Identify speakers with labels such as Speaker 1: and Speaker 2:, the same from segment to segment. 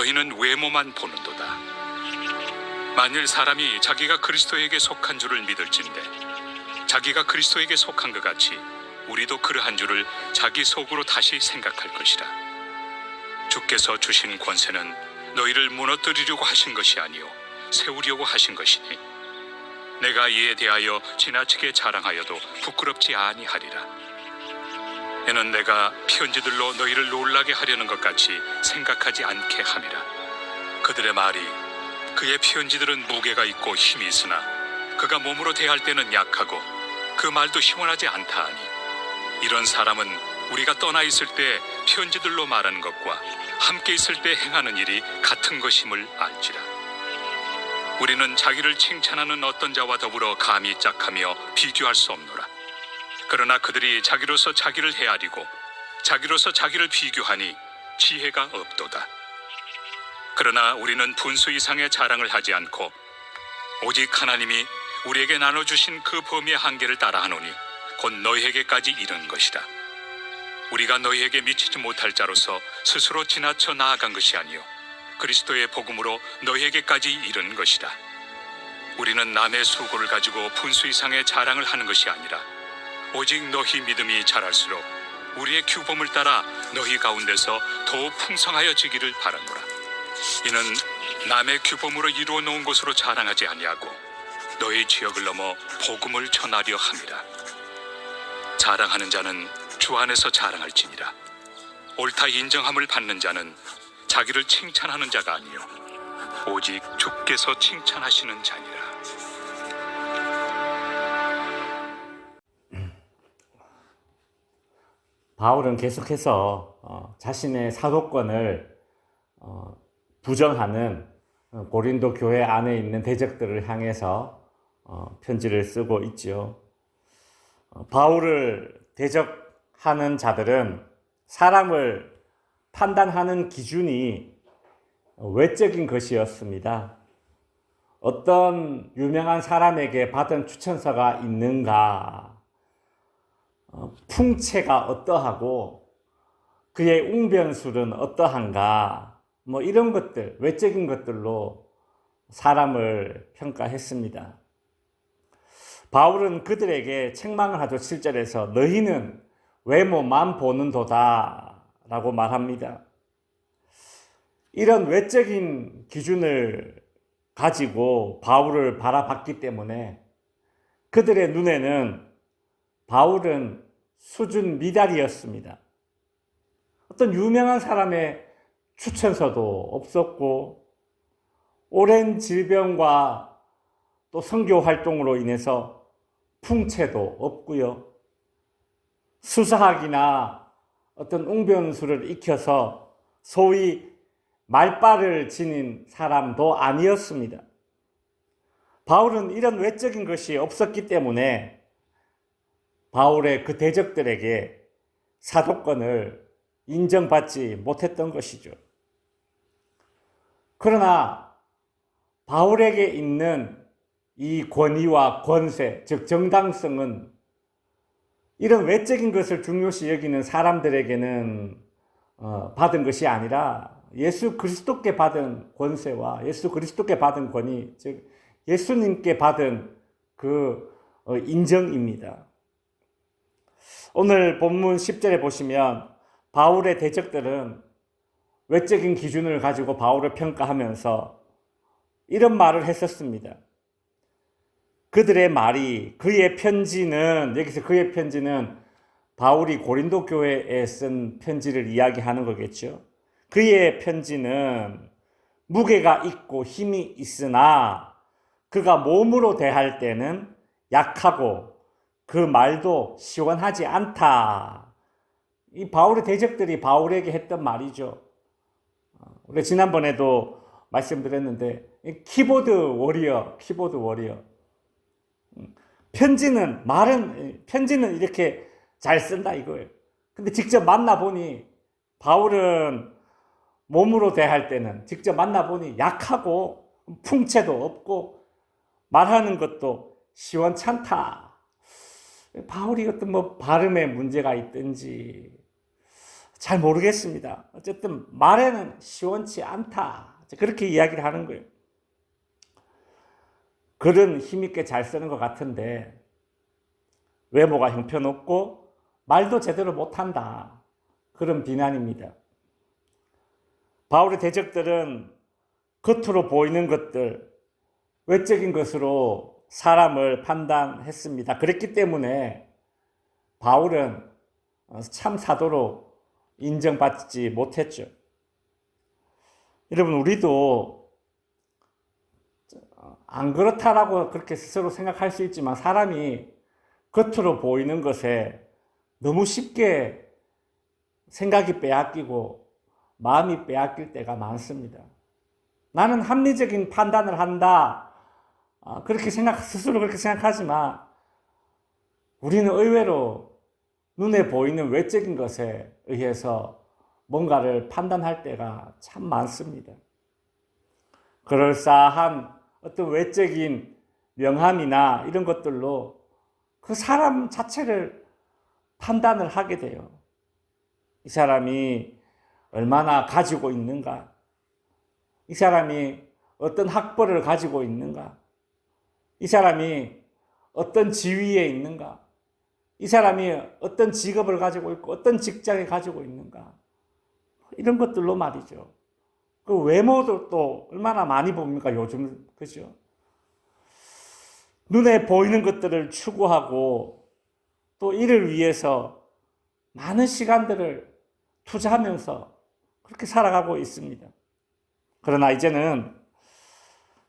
Speaker 1: 너희는 외모만 보는도다. 만일 사람이 자기가 그리스도에게 속한 줄을 믿을진대 자기가 그리스도에게 속한 것 같이 우리도 그러한 줄을 자기 속으로 다시 생각할 것이라. 주께서 주신 권세는 너희를 무너뜨리려고 하신 것이 아니요 세우려고 하신 것이니 내가 이에 대하여 지나치게 자랑하여도 부끄럽지 아니하리라. 이는 내가 편지들로 너희를 놀라게 하려는 것 같이 생각하지 않게 함이라. 그들의 말이 그의 편지들은 무게가 있고 힘이 있으나 그가 몸으로 대할 때는 약하고 그 말도 시원하지 않다 하니 이런 사람은 우리가 떠나 있을 때 편지들로 말하는 것과 함께 있을 때 행하는 일이 같은 것임을 알지라. 우리는 자기를 칭찬하는 어떤 자와 더불어 감히 짝하며 비교할 수 없노라. 그러나 그들이 자기로서 자기를 헤아리고 자기로서 자기를 비교하니 지혜가 없도다. 그러나 우리는 분수 이상의 자랑을 하지 않고 오직 하나님이 우리에게 나눠주신 그 범위의 한계를 따라하노니 곧 너희에게까지 이른 것이라. 우리가 너희에게 미치지 못할 자로서 스스로 지나쳐 나아간 것이 아니요 그리스도의 복음으로 너희에게까지 이른 것이라. 우리는 남의 수고를 가지고 분수 이상의 자랑을 하는 것이 아니라 오직 너희 믿음이 자랄수록 우리의 규범을 따라 너희 가운데서 더욱 풍성하여지기를 바라노라. 이는 남의 규범으로 이루어 놓은 것으로 자랑하지 아니하고 너희 지역을 넘어 복음을 전하려 함이라. 자랑하는 자는 주 안에서 자랑할지니라. 옳다 인정함을 받는 자는 자기를 칭찬하는 자가 아니요 오직 주께서 칭찬하시는 자니라.
Speaker 2: 바울은 계속해서 자신의 사도권을 부정하는 고린도 교회 안에 있는 대적들을 향해서 편지를 쓰고 있죠. 바울을 대적하는 자들은 사람을 판단하는 기준이 외적인 것이었습니다. 어떤 유명한 사람에게 받은 추천서가 있는가, 풍채가 어떠하고 그의 웅변술은 어떠한가, 이런 것들, 외적인 것들로 사람을 평가했습니다. 바울은 그들에게 책망을 하죠. 7절에서 너희는 외모만 보는도다 라고 말합니다. 이런 외적인 기준을 가지고 바울을 바라봤기 때문에 그들의 눈에는 바울은 수준 미달이었습니다. 어떤 유명한 사람의 추천서도 없었고 오랜 질병과 또 선교 활동으로 인해서 풍채도 없고요. 수사학이나 어떤 웅변술을 익혀서 소위 말빨을 지닌 사람도 아니었습니다. 바울은 이런 외적인 것이 없었기 때문에 바울의 그 대적들에게 사도권을 인정받지 못했던 것이죠. 그러나 바울에게 있는 이 권위와 권세, 즉 정당성은 이런 외적인 것을 중요시 여기는 사람들에게는 받은 것이 아니라 예수 그리스도께 받은 권세와 예수 그리스도께 받은 권위, 즉 예수님께 받은 그 인정입니다. 오늘 본문 10절에 보시면 바울의 대적들은 외적인 기준을 가지고 바울을 평가하면서 이런 말을 했었습니다. 그들의 말이, 그의 편지는, 여기서 그의 편지는 바울이 고린도 교회에 쓴 편지를 이야기하는 거겠죠. 그의 편지는 무게가 있고 힘이 있으나 그가 몸으로 대할 때는 약하고 그 말도 시원하지 않다. 이 바울의 대적들이 바울에게 했던 말이죠. 우리 지난번에도 말씀드렸는데 키보드 워리어. 편지는 이렇게 잘 쓴다 이거예요. 근데 직접 만나보니 바울은 몸으로 대할 때는 직접 만나보니 약하고 풍채도 없고 말하는 것도 시원찮다. 바울이 어떤 발음에 문제가 있든지 잘 모르겠습니다. 어쨌든 말에는 시원치 않다. 그렇게 이야기를 하는 거예요. 글은 힘있게 잘 쓰는 것 같은데 외모가 형편없고 말도 제대로 못한다. 그런 비난입니다. 바울의 대적들은 겉으로 보이는 것들, 외적인 것으로 사람을 판단했습니다. 그랬기 때문에 바울은 참 사도로 인정받지 못했죠. 여러분, 우리도 안 그렇다라고 그렇게 스스로 생각할 수 있지만 사람이 겉으로 보이는 것에 너무 쉽게 생각이 빼앗기고 마음이 빼앗길 때가 많습니다. 나는 합리적인 판단을 한다. 스스로 그렇게 생각하지만 우리는 의외로 눈에 보이는 외적인 것에 의해서 뭔가를 판단할 때가 참 많습니다. 그럴싸한 어떤 외적인 명함이나 이런 것들로 그 사람 자체를 판단을 하게 돼요. 이 사람이 얼마나 가지고 있는가? 이 사람이 어떤 학벌을 가지고 있는가? 이 사람이 어떤 지위에 있는가? 이 사람이 어떤 직업을 가지고 있고 어떤 직장에 가지고 있는가? 이런 것들로 말이죠. 그 외모도 또 얼마나 많이 봅니까? 요즘, 그죠? 눈에 보이는 것들을 추구하고 또 이를 위해서 많은 시간들을 투자하면서 그렇게 살아가고 있습니다. 그러나 이제는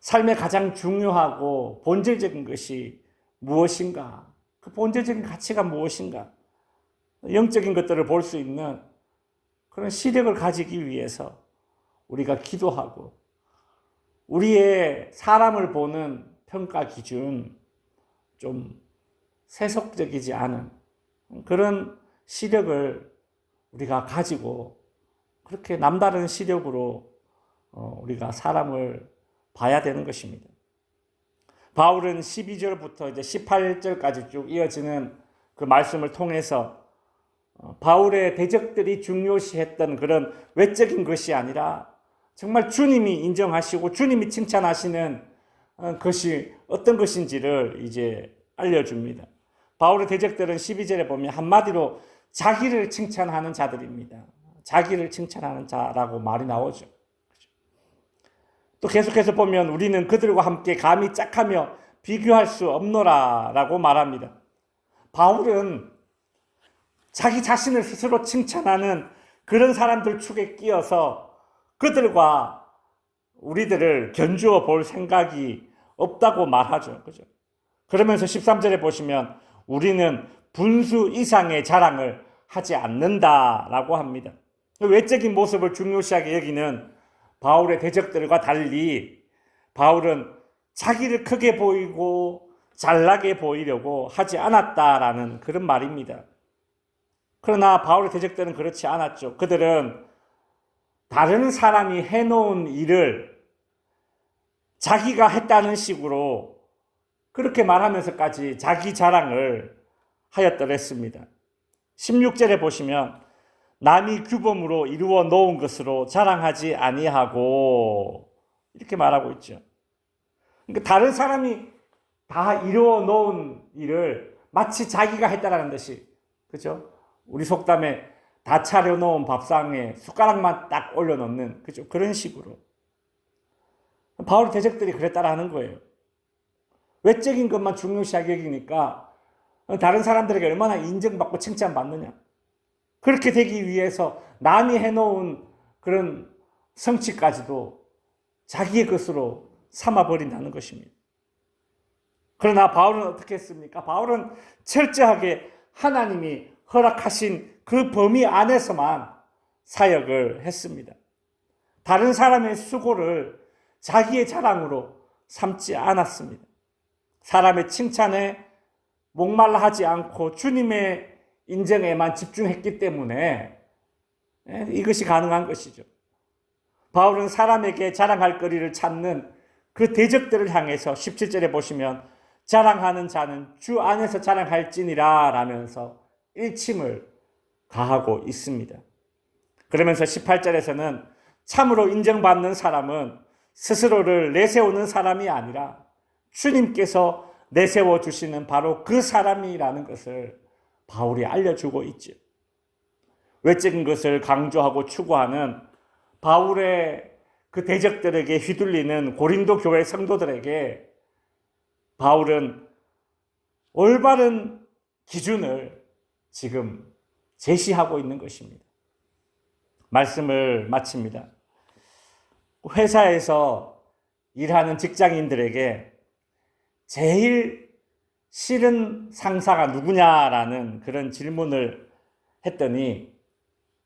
Speaker 2: 삶의 가장 중요하고 본질적인 것이 무엇인가? 그 본질적인 가치가 무엇인가? 영적인 것들을 볼 수 있는 그런 시력을 가지기 위해서 우리가 기도하고 우리의 사람을 보는 평가 기준 좀 세속적이지 않은 그런 시력을 우리가 가지고 그렇게 남다른 시력으로 우리가 사람을 봐야 되는 것입니다. 바울은 12절부터 이제 18절까지 쭉 이어지는 그 말씀을 통해서 바울의 대적들이 중요시했던 그런 외적인 것이 아니라 정말 주님이 인정하시고 주님이 칭찬하시는 것이 어떤 것인지를 이제 알려줍니다. 바울의 대적들은 12절에 보면 한마디로 자기를 칭찬하는 자들입니다. 자기를 칭찬하는 자라고 말이 나오죠. 또 계속해서 보면 우리는 그들과 함께 감히 짝하며 비교할 수 없노라 라고 말합니다. 바울은 자기 자신을 스스로 칭찬하는 그런 사람들 축에 끼어서 그들과 우리들을 견주어 볼 생각이 없다고 말하죠. 그죠? 그러면서 13절에 보시면 우리는 분수 이상의 자랑을 하지 않는다라고 합니다. 외적인 모습을 중요시하게 여기는 바울의 대적들과 달리 바울은 자기를 크게 보이고 잘나게 보이려고 하지 않았다라는 그런 말입니다. 그러나 바울의 대적들은 그렇지 않았죠. 그들은 다른 사람이 해놓은 일을 자기가 했다는 식으로 그렇게 말하면서까지 자기 자랑을 하였더랬습니다. 16절에 보시면 남이 규범으로 이루어 놓은 것으로 자랑하지 아니하고 이렇게 말하고 있죠. 그러니까 다른 사람이 다 이루어 놓은 일을 마치 자기가 했다라는 듯이, 그죠? 우리 속담에 다 차려놓은 밥상에 숟가락만 딱 올려놓는, 그죠? 그런 식으로. 바울 대적들이 그랬다라는 거예요. 외적인 것만 중요시하게 여기니까 다른 사람들에게 얼마나 인정받고 칭찬받느냐. 그렇게 되기 위해서 남이 해놓은 그런 성취까지도 자기의 것으로 삼아버린다는 것입니다. 그러나 바울은 어떻게 했습니까? 바울은 철저하게 하나님이 허락하신 그 범위 안에서만 사역을 했습니다. 다른 사람의 수고를 자기의 자랑으로 삼지 않았습니다. 사람의 칭찬에 목말라 하지 않고 주님의 인정에만 집중했기 때문에 이것이 가능한 것이죠. 바울은 사람에게 자랑할 거리를 찾는 그 대적들을 향해서 17절에 보시면 자랑하는 자는 주 안에서 자랑할지니라 라면서 일침을 가하고 있습니다. 그러면서 18절에서는 참으로 인정받는 사람은 스스로를 내세우는 사람이 아니라 주님께서 내세워 주시는 바로 그 사람이라는 것을 바울이 알려주고 있죠. 외적인 것을 강조하고 추구하는 바울의 그 대적들에게 휘둘리는 고린도 교회 성도들에게 바울은 올바른 기준을 지금 제시하고 있는 것입니다. 말씀을 마칩니다. 회사에서 일하는 직장인들에게 제일 싫은 상사가 누구냐라는 그런 질문을 했더니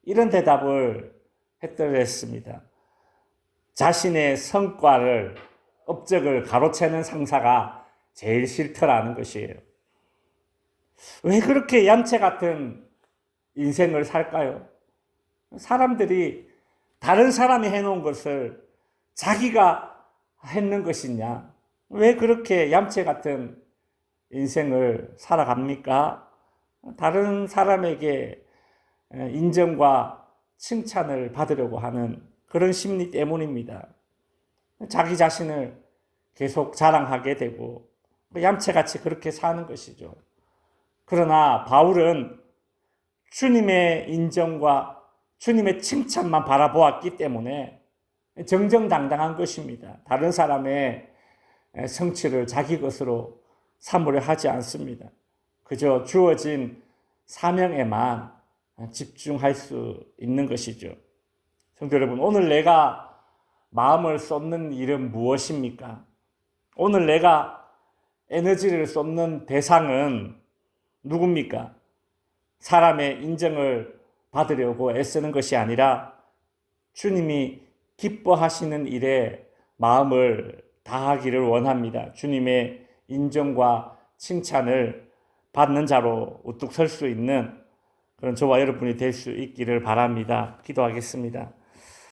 Speaker 2: 이런 대답을 했더랬습니다. 자신의 성과를, 업적을 가로채는 상사가 제일 싫더라는 것이에요. 왜 그렇게 얌체 같은 인생을 살까요? 사람들이 다른 사람이 해놓은 것을 자기가 했는 것이냐? 왜 그렇게 얌체 같은 인생을 살아갑니까? 다른 사람에게 인정과 칭찬을 받으려고 하는 그런 심리 때문입니다. 자기 자신을 계속 자랑하게 되고 얌체같이 그렇게 사는 것이죠. 그러나 바울은 주님의 인정과 주님의 칭찬만 바라보았기 때문에 정정당당한 것입니다. 다른 사람의 성취를 자기 것으로 삼으려 하지 않습니다. 그저 주어진 사명에만 집중할 수 있는 것이죠. 성도 여러분, 오늘 내가 마음을 쏟는 일은 무엇입니까? 오늘 내가 에너지를 쏟는 대상은 누굽니까? 사람의 인정을 받으려고 애쓰는 것이 아니라 주님이 기뻐하시는 일에 마음을 다하기를 원합니다. 주님의 인정과 칭찬을 받는 자로 우뚝 설 수 있는 그런 저와 여러분이 될 수 있기를 바랍니다. 기도하겠습니다.